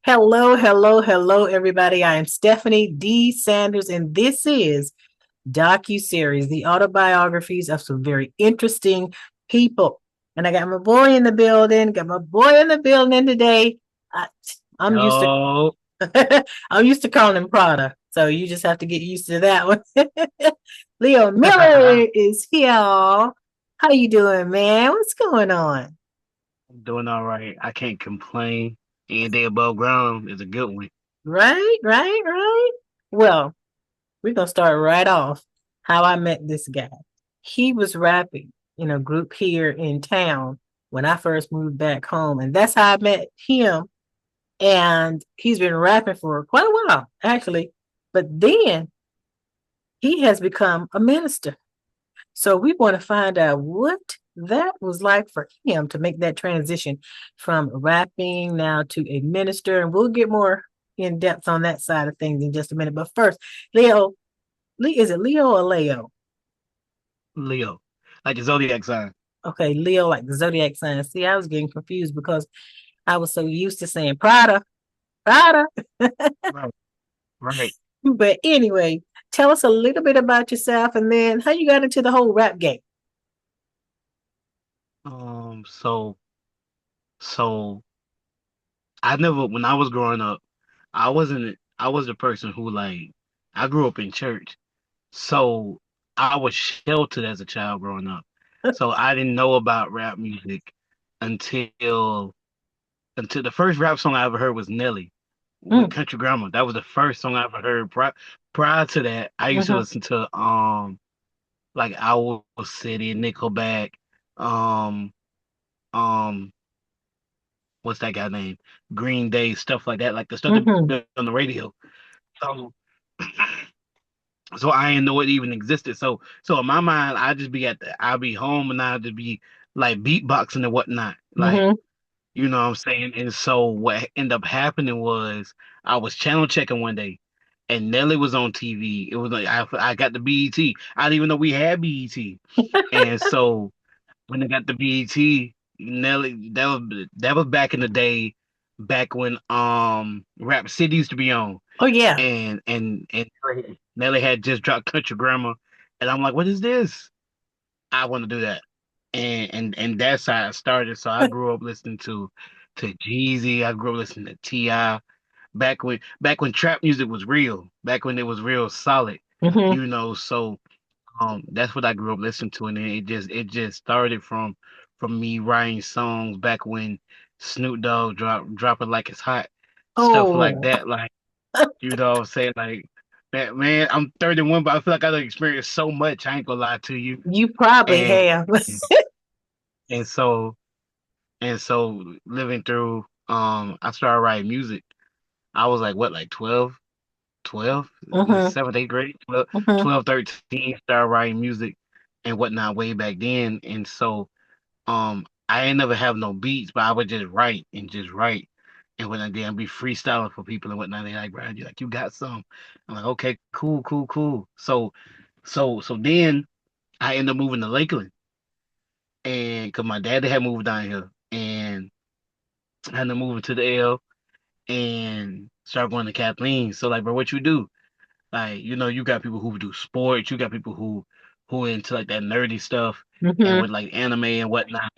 Hello, hello, hello, everybody. I am Stephanie D. Sanders, and this is Docu-Series, the autobiographies of some very interesting people. And I got my boy in the building, today. I, I'm used to Yo, I'm used to calling him Prada, so you just have to get used to that one. Leo Miller is here. How you doing, man? What's going on? doing all right. I can't complain. Any day above ground is a good one. Right. Well, we're gonna start right off how I met this guy. He was rapping in a group here in town when I first moved back home, and that's how I met him. And he's been rapping for quite a while, actually. But then he has become a minister. So we want to find out what that was like for him to make that transition from rapping now to a minister. And we'll get more in depth on that side of things in just a minute. But first, Leo, is it Leo or Leo? Leo, like the zodiac sign. Okay, Leo, like the zodiac sign. See, I was getting confused because I was so used to saying Prada, Prada. Right, right. But anyway, tell us a little bit about yourself and then how you got into the whole rap game. Um, so, so I never, when I was growing up, I was the person who I grew up in church. So I was sheltered as a child growing up. So I didn't know about rap music until, until the first rap song I ever heard was Nelly with Mm, Country Grammar. That was the first song I ever heard. Prior to that, I used to mhm, listen to like Owl City, Nickelback, um um what's that guy name? Green Day, stuff like that, like the stuff that mhm. be on the radio. So so I didn't know it even existed. So in my mind, I'll be home and I'll just be like beatboxing and whatnot. Like, Mhm. you know what I'm saying? And so what ended up happening was I was channel checking one day and Nelly was on TV. It was like I got the BET. I didn't even know we had BET. And so when they got the BET, Nelly, that was back in the day, back when Rap City used to be on. Oh yeah. And Nelly had just dropped Country Grammar. And I'm like, what is this? I want to do that. And that's how it started. So I grew up listening to Jeezy. I grew up listening to T.I. Back when trap music was real, back when it was real solid, Mhm. so that's what I grew up listening to, and then it just started from me writing songs back when Snoop Dogg drop it like it's hot, stuff like Oh, that, like you know what I'm saying, like man, I'm 31, but I feel like I've experienced so much. I ain't gonna lie to you, you probably and have. and so and so living through, I started writing music. I was like what, like 12, Mhm. seventh, eighth grade, 12, Mhm. 12, 13, started writing music and whatnot way back then. And so I ain't never have no beats, but I would just write and just write. And when I did, I'd be freestyling for people and whatnot. They like, Brian, you like, you got some. I'm like, okay, cool. So then I ended up moving to Lakeland, and because my dad had moved down here, and I ended up moving to the L and started going to Kathleen. So like, bro, what you do? Like, you got people who do sports, you got people who into like that nerdy stuff and Mhm. with like anime and whatnot.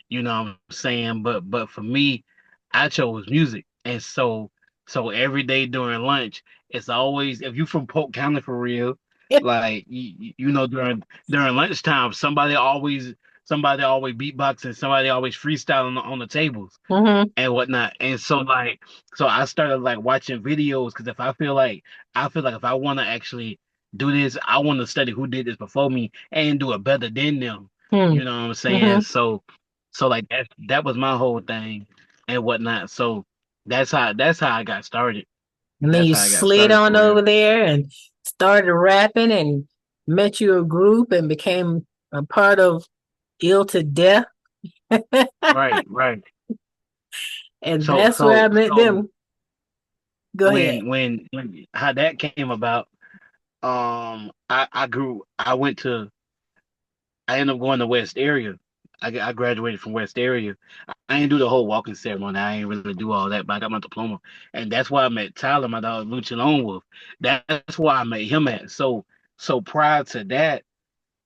You know what I'm saying? But for me, I chose music. And so every day during lunch, it's always, if you from Polk County for real, like during lunchtime, somebody always beatboxing, somebody always freestyling on the tables Mhm. and whatnot. And so I started like watching videos because I feel like if I want to actually do this, I want to study who did this before me and do it better than them. Mhm. You know what I'm saying? Mhm. So like that was my whole thing and whatnot. So that's how I got started. And then That's you how I got slid started on for real. over there and started rapping and met you a group and became a part of Ill to Death. Right. And So that's where I so met so them. Go ahead. when how that came about, I ended up going to West area. I graduated from West Area. I ain't do the whole walking ceremony. I ain't really do all that, but I got my diploma, and that's why I met Tyler, my dog Lucha Lone Wolf. That's why I met him at. So prior to that,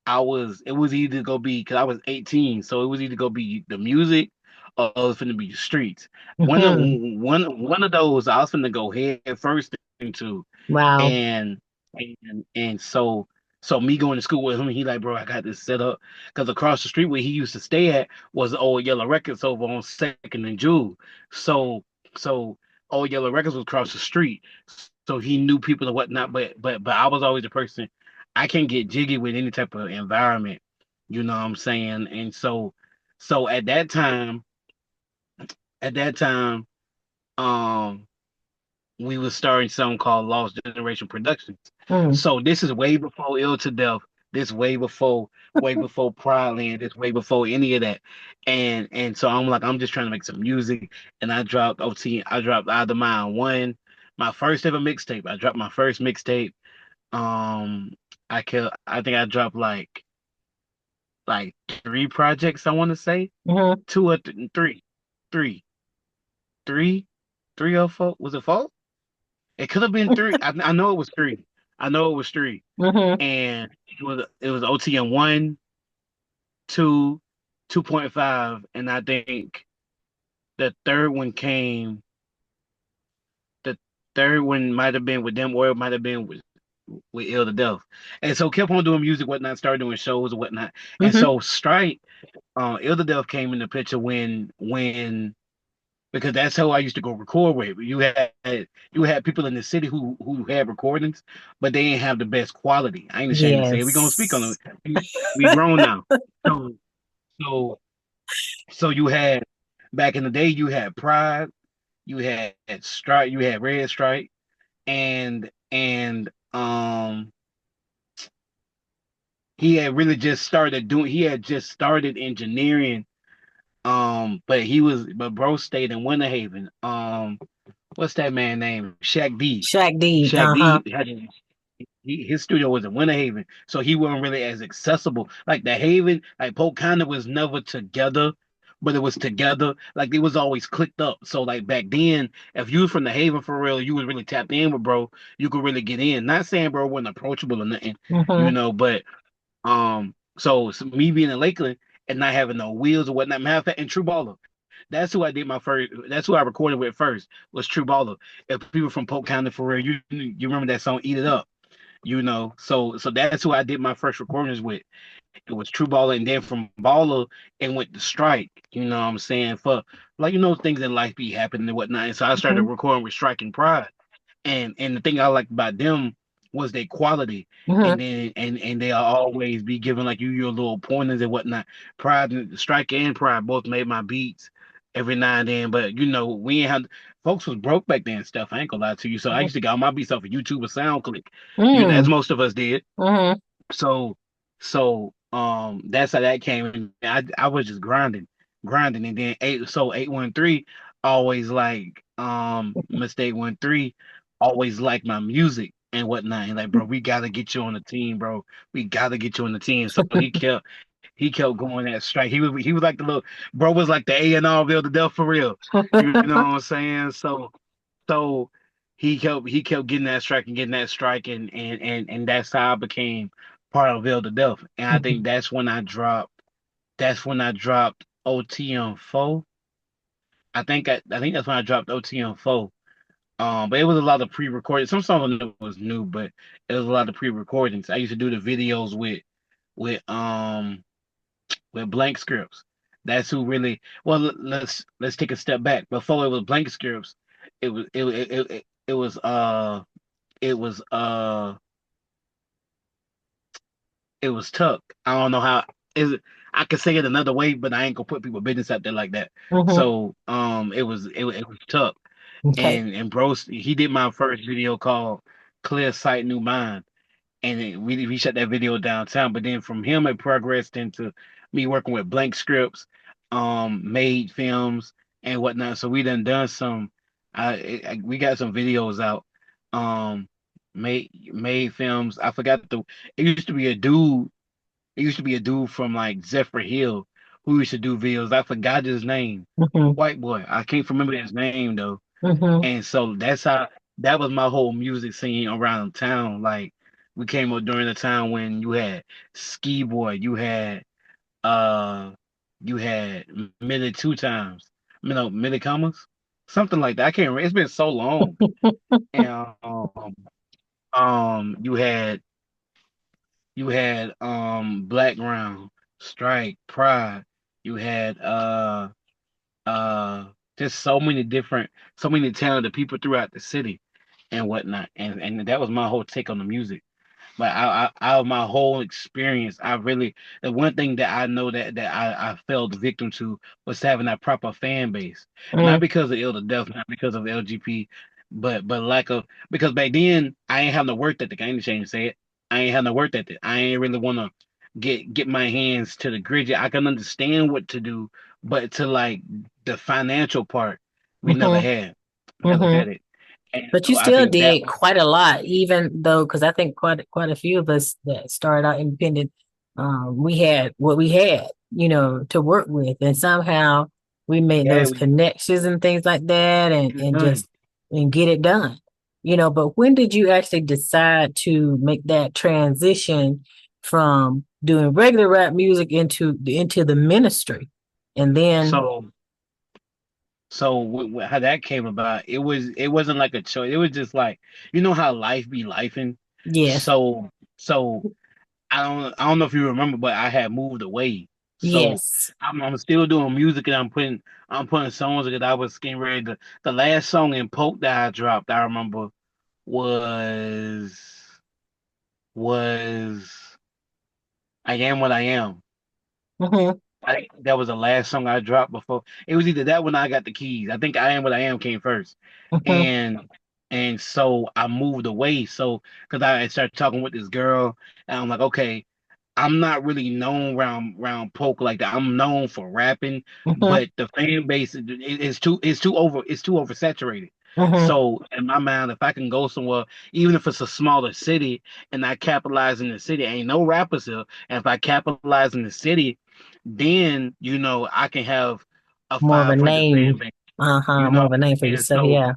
it was either gonna be because I was 18, so it was either gonna be the music or it was finna be the streets. Hmm. One of those I was finna go head first into, Wow. and and so me going to school with him, he like, bro, I got this set up because across the street where he used to stay at was the old Yellow Records over on Second and Jewel. So so old Yellow Records was across the street, so he knew people and whatnot. But I was always the person. I can get jiggy with any type of environment, you know what I'm saying? And so at that time, um we was starting something called Lost Generation Productions. Mm. So this is way before Ill to Death. This way before Pride Land. This way before any of that. And so I'm like, I'm just trying to make some music. And I dropped OT. I dropped Out of Mind One, my first ever mixtape. I dropped my first mixtape. Um, I think I dropped like three projects. I want to say Hmm. two or three, three, three, three or four. Was it four? It could have been three. I know it was three. I know it was three. Hmm. And it was OTM one, two, 2.5, and I think the third one came. The third one might have been with them, or it might have been with Ill to Death. And so kept on doing music, whatnot, started doing shows and whatnot. And Hmm. so Strike, Ill to Death came in the picture when because that's how I used to go record with. You had people in the city who had recordings, but they didn't have the best quality. I ain't ashamed to say it. We gonna speak on Yes. it. We grown now. So so so you had back in the day you had Pride, you had Strike, you had Red Strike, and he had just started engineering. But bro stayed in Winter Haven. What's that man name? Shaq D. Shaq D. Shaq Uh-huh. D had his studio was in Winter Haven, so he wasn't really as accessible. Like the Haven, like Polk County was never together, but it was together. Like it was always clicked up. So like back then, if you was from the Haven for real, you was really tapped in with bro. You could really get in. Not saying bro wasn't approachable or nothing, Hmm. but so me being in Lakeland and not having no wheels or whatnot. Matter of fact, and True Baller. That's who I did my first. That's who I recorded with first was True Baller. If people from Polk County for real, you remember that song "Eat It Up," So that's who I did my first recordings with. It was True Baller, and then from Baller and went to Strike. You know what I'm saying? For like things in life be happening and whatnot. And so I started Hmm. recording with Strike and Pride. And the thing I liked about them was their quality. Hmm. And they always be giving like you your little pointers and whatnot. Pride and Strike and Pride both made my beats every now and then, but we ain't have folks was broke back then and stuff. I ain't gonna lie to you. So I used to get all my beats off of YouTube or SoundClick, as Hmm. most of us did. Hmm. So that's how that came in. I was just grinding, and then 813 always like Mistake 13 always liked my music and whatnot. And like, bro, we gotta get you on the team, bro. We gotta get you on the team. So he kept going that strike. He was like the little bro was like the A&R Bill the Death for real. You know what I'm saying? So he kept getting that strike, and that's how I became part of Veil to Death. And I think that's when I dropped OT on 4. I think that's when I dropped OT on 4. But it was a lot of pre-recorded. Some songs on it was new, but it was a lot of pre-recordings. I used to do the videos with um with blank scripts. That's who really. Well, let's take a step back. Before it was blank scripts, it was it was it was it was Tuck. I don't know how is it. I could say it another way, but I ain't gonna put people business out there like that. Hmm. So it was Tuck, Okay. and bro, he did my first video called Clear Sight New Mind, and we shut that video downtown. But then from him, it progressed into me working with blank scripts, made films and whatnot. So we done some. We got some videos out. Um, made films. I forgot the. It used to be a dude. It used to be a dude from like Zephyr Hill who used to do videos. I forgot his name. Hmm. White boy. I can't remember his name though. Hmm. And so that's how that was my whole music scene around town. Like we came up during the time when you had Ski Boy, uh you had Minute Two Times, Minute Commas, something like that. I can't remember. It's been so long. And you had Blackground, Strike, Pride. You had uh just so many talented people throughout the city and whatnot. And that was my whole take on the music. But out of my whole experience, I really the one thing that I know that I fell victim to was having that proper fan base. Not Hmm. because of ill to death, not because of LGP, but lack of because back then I ain't have no work ethic. I ain't ashamed to say it. I ain't have no work ethic. I ain't really wanna get my hands to the grid. I can understand what to do, but to like the financial part, we never Hmm. had. Never Hmm. had it. And But you so I still think that did quite a lot, even though, because I think quite a few of us that started out independent, we had what we had, to work with, and somehow we made yeah, those we connections and things like that, and done. just and get it done. But when did you actually decide to make that transition from doing regular rap music into the ministry, and then So how that came about, it wasn't like a choice. It was just like you know how life be lifing. yes, So so I don't know if you remember, but I had moved away. So yes, I'm still doing music and I'm putting songs that I was getting ready to. The last song in Poke that I dropped, I remember was was I Am What I Am. hmm, I think that was the last song I dropped before. It was either that when I got the keys. I think I Am What I Am came first. hmm, And and so I moved away. So because I started talking with this girl, and I'm like, okay, I'm not really known around poke like that. I'm known for rapping, hmm, but the fan base it's too oversaturated. hmm. So in my mind, if I can go somewhere, even if it's a smaller city, and I capitalize in the city, ain't no rappers here. And if I capitalize in the city, then I can have a More of a 500 fan name, base. uh-huh, You more know, of a name for and yourself, yeah.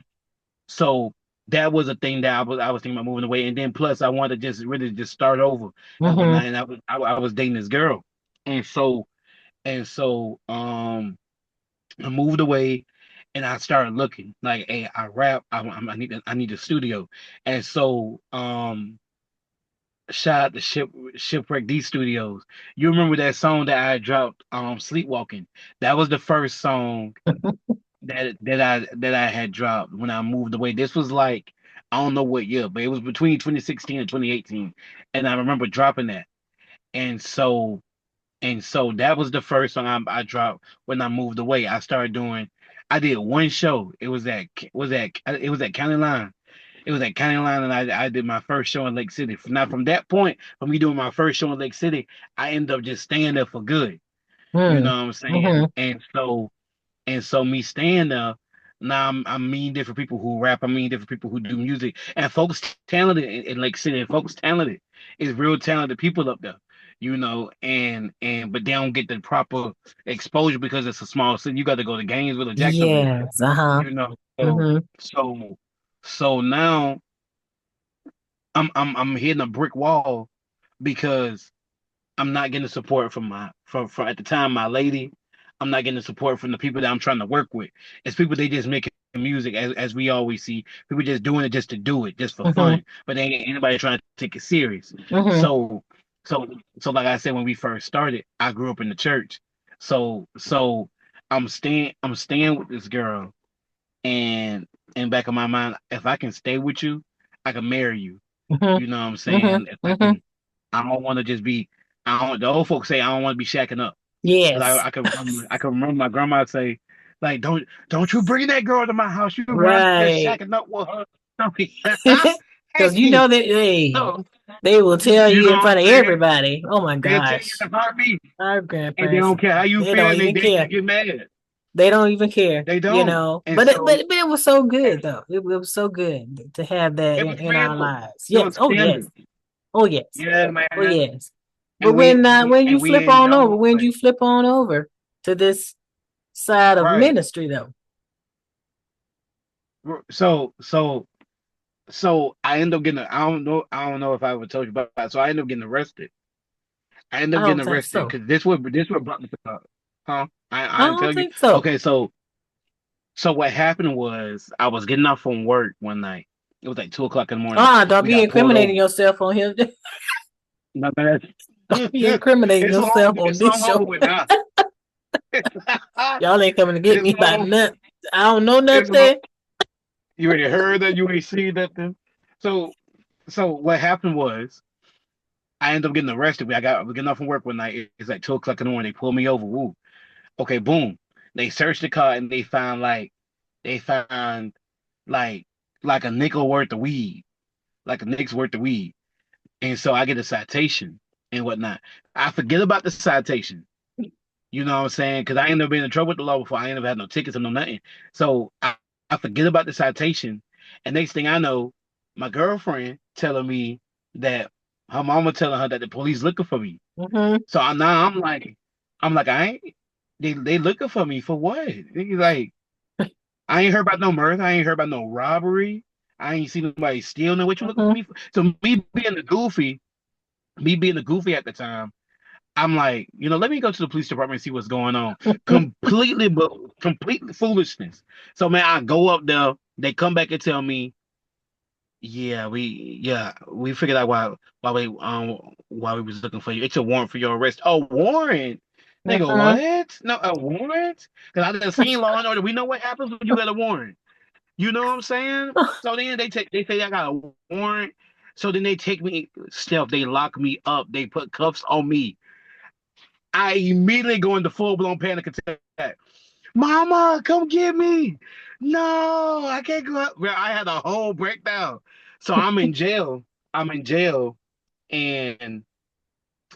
so that was a thing that I was thinking about moving away, and then plus I wanted to just really just start over and Mm-hmm. whatnot. And I was dating this girl, and so I moved away, and I started looking like, hey, I rap, I need a studio, and so shout out to Shipwreck D Studios. You remember that song that I dropped, Sleepwalking? That was the first song that I had dropped when I moved away. This was like I don't know what year, but it was between 2016 and 2018, and I remember dropping that. And so that was the first song I dropped when I moved away. I did one show. It was at County Line. It was at County Line, and I did my first show in Lake City. Now from that point, from me doing my first show in Lake City, I ended up just staying there for good. You know Mm. what I'm saying? Mm-hmm. And so me staying there, now I'm meeting different people who rap. I'm meeting different people who do music, and folks talented in Lake City. And folks talented is real talented people up there, and but they don't get the proper exposure because it's a small city. You got to go to Gainesville or Jacksonville, Yes, uh-huh. you know. So Mm-hmm. so now I'm hitting a brick wall because I'm not getting the support from at the time my lady. I'm not getting the support from the people that I'm trying to work with. It's people they just making music as we always see. People just doing it just to do it, just for Mm-hmm. fun. But they ain't anybody trying to take it serious. Mm-hmm. So so so like I said when we first started, I grew up in the church. So I'm staying with this girl and in back of my mind, if I can stay with you, I can marry you. You know what I'm Mm-hmm. saying? If Mm-hmm. I Mm-hmm. can I don't want to just be. I don't. The old folks say I don't want to be shacking up. Cause Yes. I can remember my grandma say, like, don't you bring that girl to my house. You been out there Right. shacking up with her. Because you Hey, know that so they will tell you you know in what front of I'm saying? everybody. Oh my They'll tell you gosh. the heartbeat, Our and they grandparents, don't care how you they feel, don't and even they care. get mad. They don't even care, They don't. And But it, so but it was so good though. It was so good to have that it was in our real. lives. It Yes. was Oh yes. family. Oh yes. Yeah, Oh man. yes. But when you And we flip didn't on over, know, when but you flip on over? to this side of Right. ministry though? So so so I end up getting I don't know if I ever told you about it. So I end up getting arrested. I end I up don't getting think arrested so. because this what brought me to huh? I I didn't don't tell you. think so. Okay, so what happened was I was getting off from work one night. It was like 2 o'clock in the morning. Don't We be got pulled incriminating over. yourself on here. No, man, Don't be incriminating yourself on it's this long over show. with now. Y'all ain't coming to get It's me by long. nothing. I don't know It's long. nothing. You already heard that. You ain't seen nothing. So so what happened was I ended up getting arrested. I was getting off from work one night. It's like 2 o'clock in the morning. They pulled me over. Woo. Okay, boom. They searched the car and they found like like a nickel worth of weed, like a nickel's worth of weed. And so I get a citation and whatnot. I forget about the citation. You know what I'm saying? Because I ain't never been in trouble with the law before. I ain't never had no tickets or no nothing. So I forget about the citation. And next thing I know, my girlfriend telling me that her mama telling her that the police looking for me. Hmm. So now I'm like, I ain't they looking for me for what? He's like, I ain't heard about no murder. I ain't heard about no robbery. I ain't seen nobody stealing. What you looking for Hmm. me for? So me being the goofy at the time, I'm like, let me go to the police department and see what's going on. But completely foolishness. So man, I go up there. They come back and tell me, we figured out why we was looking for you. It's a warrant for your arrest. A warrant? They go, Hmm. what? No, a warrant? Because I done seen Law and Order. We know what happens when you got a warrant. You know what I'm saying? So then they say I got a warrant. So then they take me stealth. They lock me up. They put cuffs on me. I immediately go into full blown panic attack. Mama, come get me. No, I can't go up. Well, I had a whole breakdown. So I'm in jail. I'm in jail. And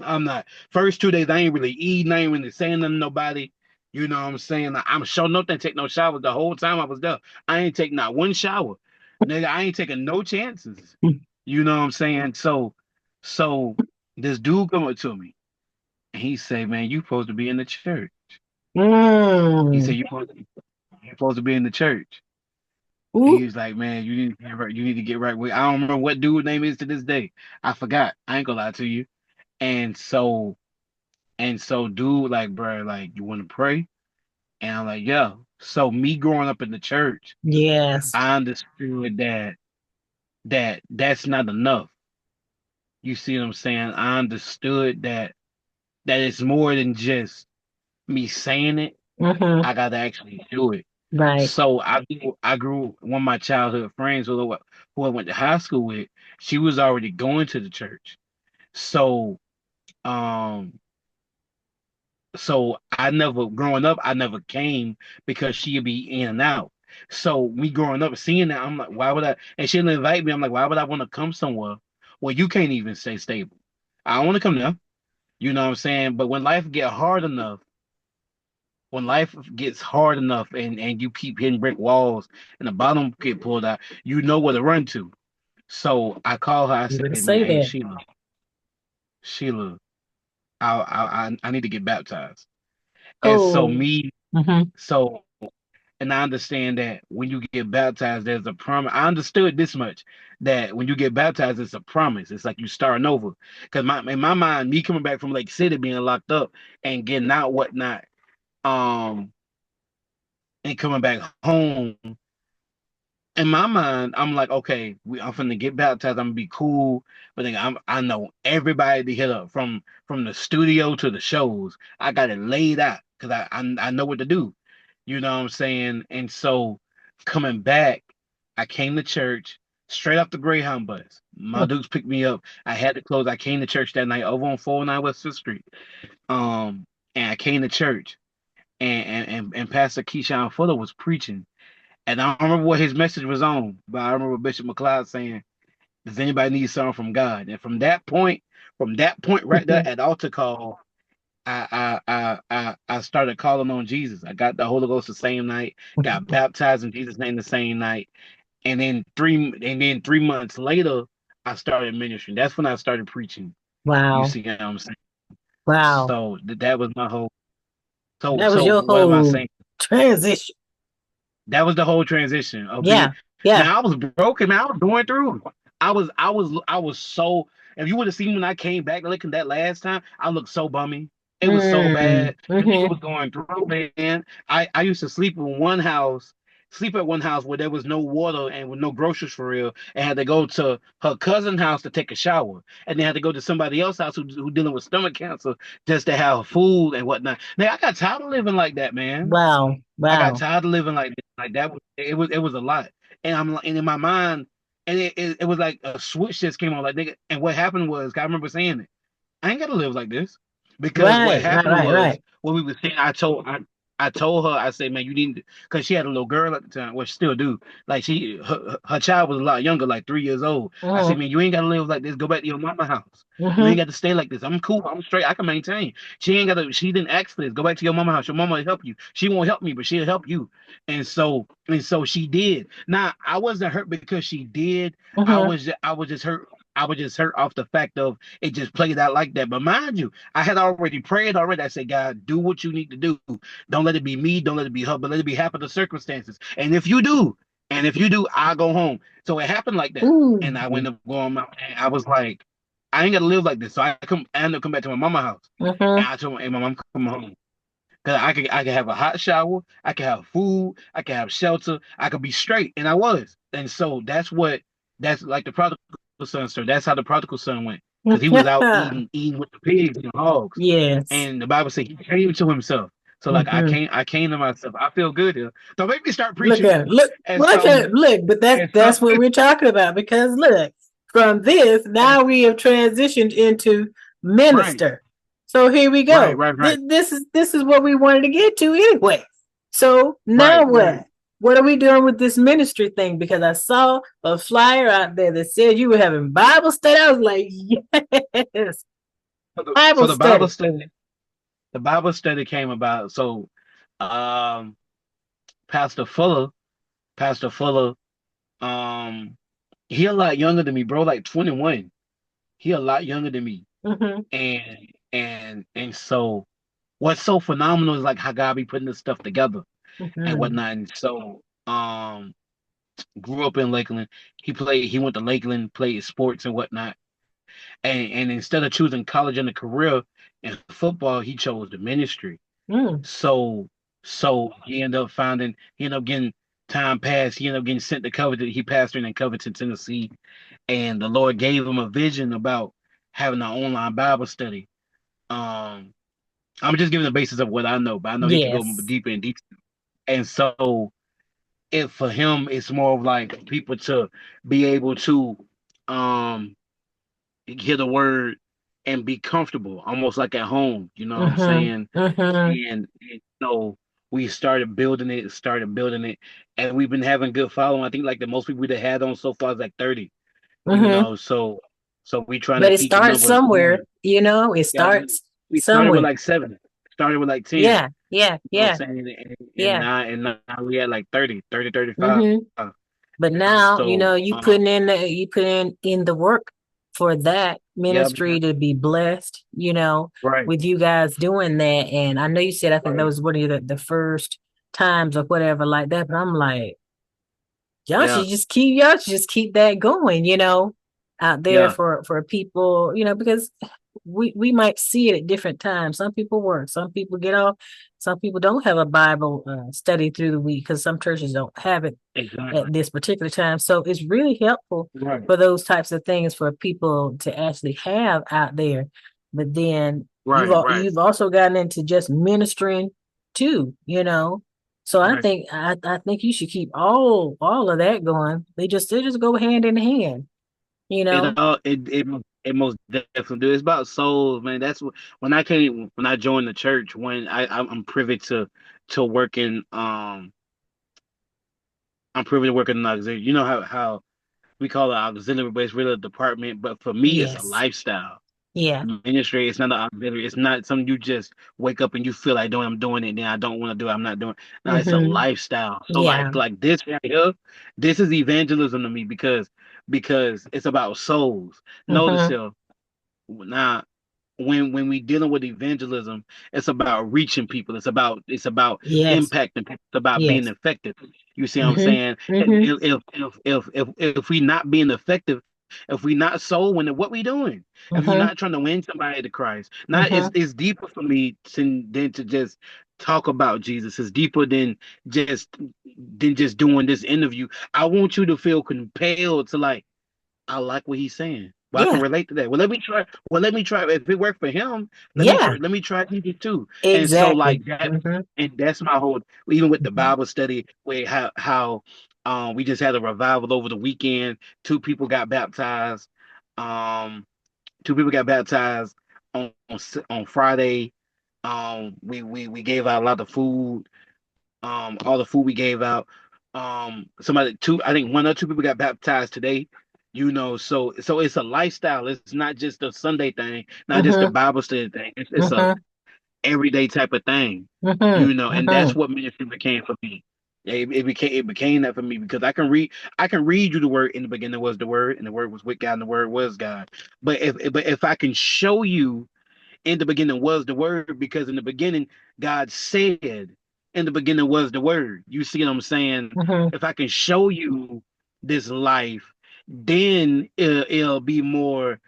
I'm not. First 2 days, I ain't really eating. I ain't really saying nothing to nobody. You know what I'm saying? Like, I'm sure enough, didn't take no shower the whole time I was there. I ain't take not one shower. Nigga, I ain't taking no chances. You know what I'm saying? So this dude come up to me and he say, man, you supposed to be in the church. He said, Mm. you supposed to be in the church. And Ooh. he was like, man, you need to get right with. I don't remember what dude's name is to this day. I forgot. I ain't gonna lie to you. And so dude, like, bro, like, you want to pray? And I'm like, yeah. So me growing up in the church, Yes. I understood that's not enough. You see what I'm saying? I understood that it's more than just me saying it. Hmm. I gotta actually do it. Right. So I grew one of my childhood friends who I went to high school with. She was already going to the church. So um so I never growing up I never came because she'd be in and out. So me growing up seeing that I'm like, why would I? And she'll invite me. I'm like, why would I want to come somewhere where you can't even stay stable? I don't want to come there. You know what I'm saying? But when life gets hard enough and you keep hitting brick walls and the bottom get pulled out, you know where to run to. So I call her. I You say, better man, say hey that. Sheila, I need to get baptized. And so Oh. me, Hmm. so and I understand that when you get baptized, there's a promise. I understood this much that when you get baptized, it's a promise. It's like you starting over. Because in my mind, me coming back from Lake City, being locked up and getting out, whatnot, um, and coming back home in my mind, I'm like, okay, I'm finna get baptized. I'm gonna be cool, but then I know everybody to hit up from the studio to the shows. I got it laid out because I know what to do. You know what I'm saying? And so coming back, I came to church straight off the Greyhound bus. My dudes picked me up. I had to close. I came to church that night over on 409 West Fifth Street. Um, and I came to church, and Pastor Keyshawn Fuller was preaching. And I don't remember what his message was on, but I remember Bishop McLeod saying, "Does anybody need something from God?" And from that point right there at altar call, I started calling on Jesus. I got the Holy Ghost the same night, got baptized in Jesus' name the same night, and then 3 months later, I started ministry. That's when I started preaching. You Wow. see what I'm saying? Wow. So that was my whole. So That was your what am I whole saying? transition. That was the whole transition of being. Yeah, yeah. Man, I was broken, man. I was going through. I was so. If you would have seen me when I came back looking that last time, I looked so bummy. It was so Mm, bad. The nigga mm-hmm. was going through, man. I used to sleep at one house where there was no water and with no groceries for real, and had to go to her cousin's house to take a shower, and then had to go to somebody else's house who dealing with stomach cancer just to have food and whatnot. Man, I got tired of living like that, man. Wow, I got wow. tired of living like that. It was a lot, and and in my mind, and it was like a switch just came on, like nigga. And what happened was, I remember saying it. I ain't gotta live like this, because what Right, right, happened right, was right. when we was saying, I told her, I said, man, you need, because she had a little girl at the time, well, she still do. Like her child was a lot younger, like 3 years old. I said, Mm-hmm, man, you ain't gotta live like this. Go back to your mama house. You mm-hmm, ain't got to stay like this. I'm cool. I'm straight. I can maintain. She ain't got to. She didn't ask for this. Go back to your mama house. Your mama will help you. She won't help me, but she'll help you. And so she did. Now I wasn't hurt because she did. mm-hmm, I was just hurt. I was just hurt off the fact of it just played out like that. But mind you, I had already prayed already. I said, God, do what you need to do. Don't let it be me. Don't let it be her. But let it be half of the circumstances. And if you do, I'll go home. So it happened like that. ooh, And I went up going. And I was like, I ain't gotta live like this. So I ended up coming back to my mama house. mm-hmm, And I told my, hey, my mom come home. Cause I could have a hot shower, I could have food, I could have shelter, I could be straight, and I was. And so that's like the prodigal son story. That's how the prodigal son went. Cause he was out eating with the pigs and the hogs. yes. And the Bible said he came to himself. So like Mm-hmm. I came to myself. I feel good here. Don't make me start Look preaching at it. Look, and look at something it. Look, but and that's what something. we're talking about because look, from this, now we have transitioned into Right, minister. So here we right, go. right, right, This is what we wanted to get to anyway. So now right, right. what? What are we doing with this ministry thing? Because I saw a flyer out there that said you were having Bible study. I was like, yes, So Bible study. the Bible study came about. So um Pastor Fuller, Pastor Fuller, um, he a lot younger than me, bro, like 21. He a lot younger than me. Mm-hmm, And so what's so phenomenal is like how God be putting this stuff together and mm-hmm, whatnot. And so grew up in Lakeland. He went to Lakeland, played sports and whatnot. And instead of choosing college and a career in football, he chose the ministry. mm, So he ended up getting time passed. He ended up getting sent to Covington. He pastored in Covington, Tennessee, and the Lord gave him a vision about having an online Bible study. Um, I'm just giving the basis of what I know, but I know he could go yes. deeper and deeper. And so it for him, it's more of like people to be able to um hear the word and be comfortable, almost like at home. You know what I'm Mm-hmm, saying? mm-hmm, And so we started building it, and we've been having good following. I think like the most people we had on so far is like 30. You mm-hmm. know, so we trying to But it keep the starts numbers somewhere, going. you know, it Yeah, starts we started with somewhere. like 7, started with like 10. Yeah, yeah, You know what yeah, I'm saying? yeah. And now we at like 30, 35. Mm-hmm. But You know, now, you know, so you put in the work for that yeah, ministry man. to be blessed, you know, Right, with you guys doing that. And I know you said I think that right. was one of the first times or whatever like that, but I'm like, Yeah, y'all should just keep that going, you know, out there yeah, for people, you know, because we might see it at different times. Some people work, some people get off, some people don't have a Bible study through the week because some churches don't have it exactly. at this particular time. So it's really helpful Right, for those types of things for people to actually have out there. But then right, right, you've also gotten into just ministering too, you know. So right. I think you should keep all of that going. They just go hand in hand, you know. It most definitely do. It's about souls, man. That's what when I joined the church, when I'm privy to working I'm privy to working in auxiliary. You know how we call it auxiliary, but it's really a department. But for me, it's a Yes. lifestyle. Yeah. Ministry, it's not an auxiliary. It's not something you just wake up and you feel like doing. I'm doing it. Then I don't want to do it. I'm not doing it. No, it's a Mm-hmm. lifestyle. So Yeah. like this right here, this is evangelism to me because it's about souls. Notice Mm-hmm. here now. when we dealing with evangelism, it's about reaching people. It's about Yes. impacting people. It's about being Yes. effective. You see what I'm Mm-hmm. saying? And Mm-hmm. if we not being effective, if we not soul winning, what we doing? If you're Mm-hmm. not trying to win somebody to Christ, not Mm-hmm. it's deeper for me than to just talk about Jesus. It's deeper just than just doing this interview. I want you to feel compelled to like. I like what he's saying. Well, I can Yeah. relate to that. Well, let me try. Well, let me try. If it worked for him, let me try. Yeah. Let me try it too. And so, Exactly. like that, Mm-hmm. and that's my whole. Even with the Mm-hmm. Bible study, where we just had a revival over the weekend. Two people got baptized. Um, Two people got baptized on Friday. We gave out a lot of food. All the food we gave out. Somebody two, I think one or two people got baptized today. So it's a lifestyle. It's not just a Sunday thing, not just a Mm-hmm. Bible study thing. It's a Mm-hmm. everyday type of thing. Mm-hmm. And Mm-hmm. that's what ministry became for me. It became that for me because I can read you the word. In the beginning was the word, and the word was with God, and the word was God. But if I can show you in the beginning was the word, because in the beginning God said in the beginning was the word. You see what I'm saying? Mm-hmm. If I can show you this life, then it'll be more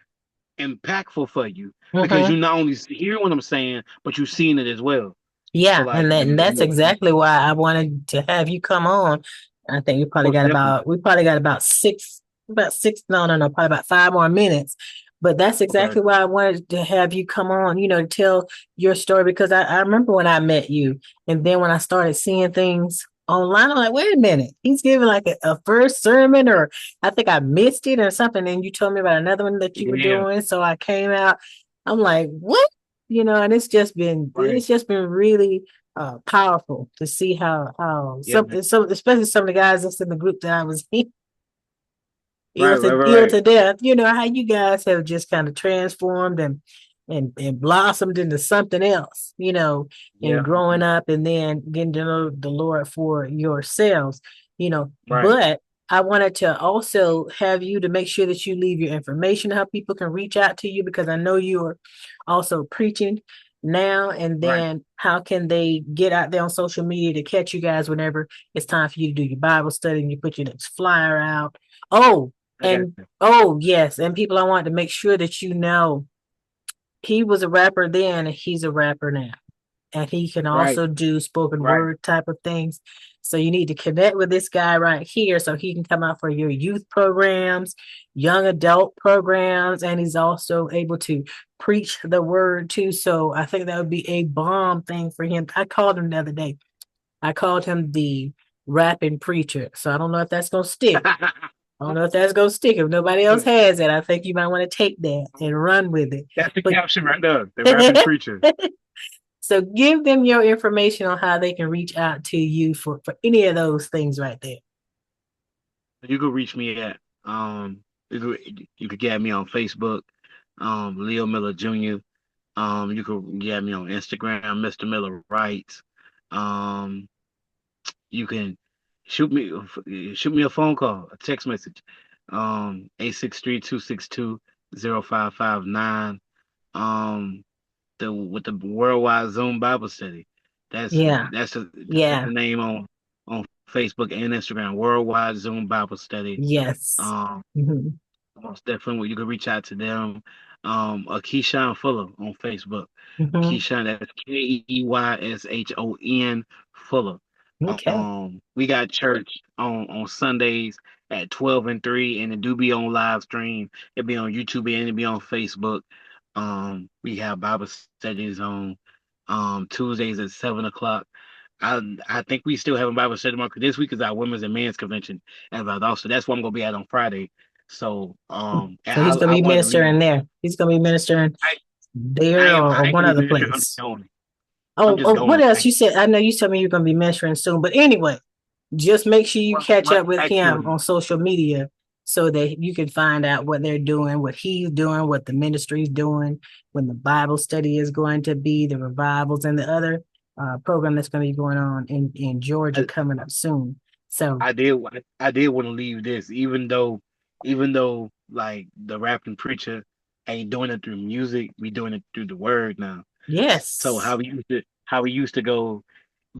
impactful for you, because Mm-hmm. you not only hear what I'm saying, but you're seeing it as well. So Yeah, like and you that's know, exactly why I wanted to have you come on. I think most definitely. we probably got about six, no, no, no, probably about 5 more minutes. But that's Okay. exactly why I wanted to have you come on, to tell your story, because I remember when I met you, and then when I started seeing things online, I'm like, wait a minute, he's giving like a first sermon, or I think I missed it or something. And you told me about another one that you were Yeah. doing. So I came out, I'm like, what? And Right. it's just been really powerful to see how Yeah. some especially some of the guys that's in the group that I was in, Right. Right. Right. ill Right. to death. How you guys have just kind of transformed and blossomed into something else, and Yeah. growing up and then getting to know the Lord for yourselves, Right. but I wanted to also have you to make sure that you leave your information, how people can reach out to you, because I know you are also preaching now, and Right. then how can they get out there on social media to catch you guys whenever it's time for you to do your Bible study and you put your next flyer out. Oh, I got and you. oh yes, and people, I want to make sure that he was a rapper then and he's a rapper now. And he can Right. also do spoken Right. word type of things. So you need to connect with this guy right here so he can come out for your youth programs, young adult programs, and he's also able to preach the word too. So I think that would be a bomb thing for him. I called him the other day. I called him the rapping preacher. So I don't know if that's gonna stick. I don't know if that's gonna stick. If nobody else has it, I think you might want to take that and run with it. That's the But caption right there. The rapping preacher. so give them your information on how they can reach out to you for any of those things right there. You could reach me at you could get me on Facebook, Leo Miller Jr. You could get me on Instagram, Mr. Miller Writes. Um, you can shoot me a phone call, a text message, 863-262-0559. Um, the with the Worldwide Zoom Bible Study. That's Yeah. that's Yeah. the name on Facebook and Instagram. Worldwide Zoom Bible Study. Yes. Um, Hmm. Most definitely, you can reach out to them. Keyshawn Fuller on Facebook. Hmm. Keyshawn, that's Keyyshon Fuller. Okay. We got church on Sundays at 12 and 3, and it do be on live stream. It be on YouTube and it be on Facebook. We have Bible studies on Tuesdays at 7 o'clock. I think we still have a Bible study market this week is our women's and men's convention at Valdosta. That's where I'm gonna be at on Friday. So and So he's gonna I be wanted to leave. ministering there. He's gonna be ministering I there or I ain't one gonna be other ministering. I'm place. going. I'm Oh, just oh, what going. else you said? I know you told me you're gonna be mentoring soon, but anyway, just make sure you catch What up with him actually on social media so that you can find out what they're doing, what he's doing, what the ministry's doing, when the Bible study is going to be, the revivals, and the other program that's going to be going on in Georgia I, coming up soon. So, I did want to leave this, even though like the rapping preacher. ain't doing it through music. We doing it through the word now. So Yes. how we used to go.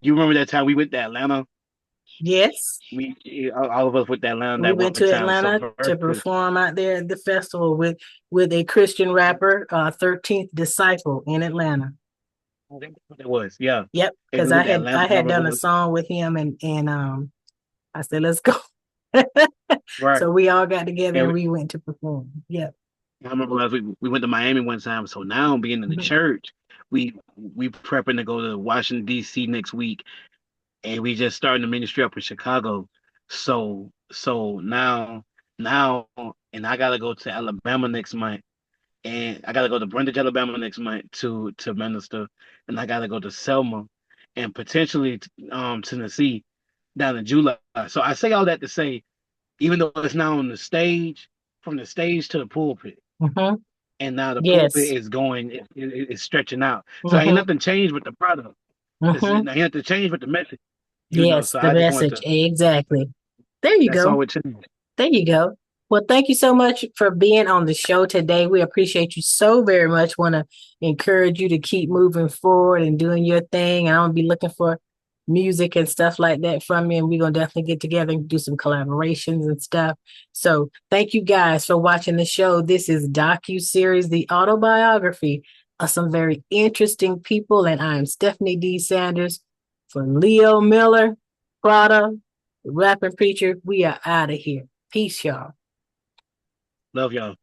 You remember that time we went to Atlanta? Yes. We all of us went to Atlanta We that went one to time. So Atlanta to versus perform out there at the festival with a Christian rapper, 13th Disciple in Atlanta. that's what it was, yeah. Yep, And because we I went to had Atlanta. I And I had done a remember, song with him and I said, let's go. right. So we all got together And and we went to perform. Yep. I remember we went to Miami one time. So now being in the Mhm. church, we prepping to go to Washington D.C. next week, and we just starting the ministry up in Chicago. So now, and I gotta go to Alabama next month, and I gotta go to Brundage, Alabama next month to minister, and I gotta go to Selma, and potentially Tennessee down in July. So I say all that to say, even though it's now on the stage, from the stage to the pulpit, Mhm. and now the pulpit Yes. is going, it's stretching out. So ain't Mhm. nothing changed with the product. Mhm. Ain't nothing changed with the message, Yes, So the I just want message. to. Exactly. There you That's go. all it changed. There you go. Well, thank you so much for being on the show today. We appreciate you so very much. Want to encourage you to keep moving forward and doing your thing. And I'm gonna be looking for music and stuff like that from you. And we're gonna definitely get together and do some collaborations and stuff. So thank you guys for watching the show. This is Docu-Series, the autobiography of some very interesting people. And I'm Stephanie D. Sanders for Leo Miller, Prada, the rapping preacher. We are out of here. Peace, y'all. Love y'all.